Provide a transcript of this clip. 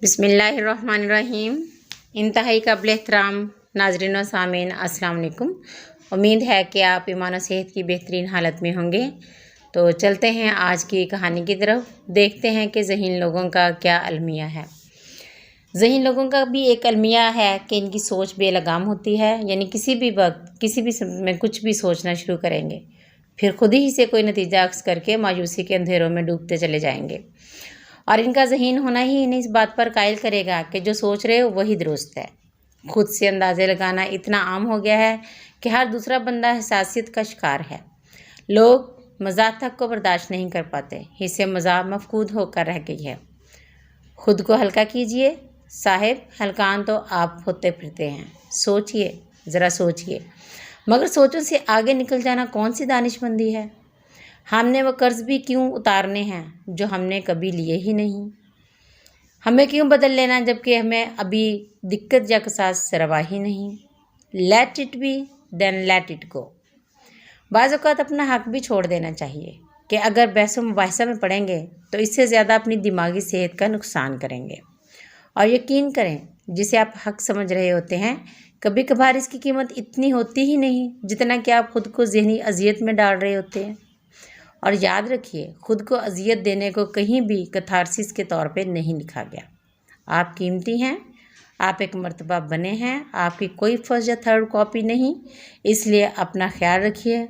बिस्मिल्लाहिर्रहमानिर्रहीम। इंतहाई काबिल एहतराम नाज़रीन व सामीन, अस्सलाम वालेकुम। उम्मीद है कि आप ईमान और सेहत की बेहतरीन हालत में होंगे। तो चलते हैं आज की कहानी की तरफ, देखते हैं कि ज़हीन लोगों का क्या अलमिया है। ज़हीन लोगों का भी एक अलमिया है कि इनकी सोच बेलगाम होती है, यानी किसी भी वक्त किसी भी समय में कुछ भी सोचना शुरू करेंगे, फिर खुद ही से कोई नतीजा अक्स करके मायूसी के अंधेरों में डूबते चले जाएंगे। और इनका ज़हीन होना ही इन्हें इस बात पर कायल करेगा कि जो सोच रहे हो वही दुरुस्त है। खुद से अंदाज़े लगाना इतना आम हो गया है कि हर दूसरा बंदा हसासियत का शिकार है। लोग मज़ाक तक को बर्दाश्त नहीं कर पाते, इससे मज़ा मफकूद होकर रह गई है। खुद को हल्का कीजिए साहिब, हल्कान तो आप होते फिरते हैं। सोचिए, ज़रा सोचिए, मगर सोचों से आगे निकल जाना कौन सी दानिशमंदी है। हमने वो कर्ज़ भी क्यों उतारने हैं जो हमने कभी लिए ही नहीं। हमें क्यों बदल लेना जबकि हमें अभी दिक्कत या कसास रवा ही नहीं। Let it be then let it go. बाज़ औक़ात अपना हक भी छोड़ देना चाहिए कि अगर बहसों मुबाहिसा में पड़ेंगे तो इससे ज़्यादा अपनी दिमागी सेहत का नुकसान करेंगे। और यकीन करें, जिसे आप हक समझ रहे होते हैं, कभी कभार इसकी कीमत इतनी होती ही नहीं जितना कि आप खुद को ज़हनी अजियत में डाल रहे होते हैं। और याद रखिए, खुद को अजियत देने को कहीं भी कथारसिस के तौर पे नहीं लिखा गया। आप कीमती हैं, आप एक मर्तबा बने हैं, आपकी कोई फर्स्ट या थर्ड कॉपी नहीं। इसलिए अपना ख्याल रखिए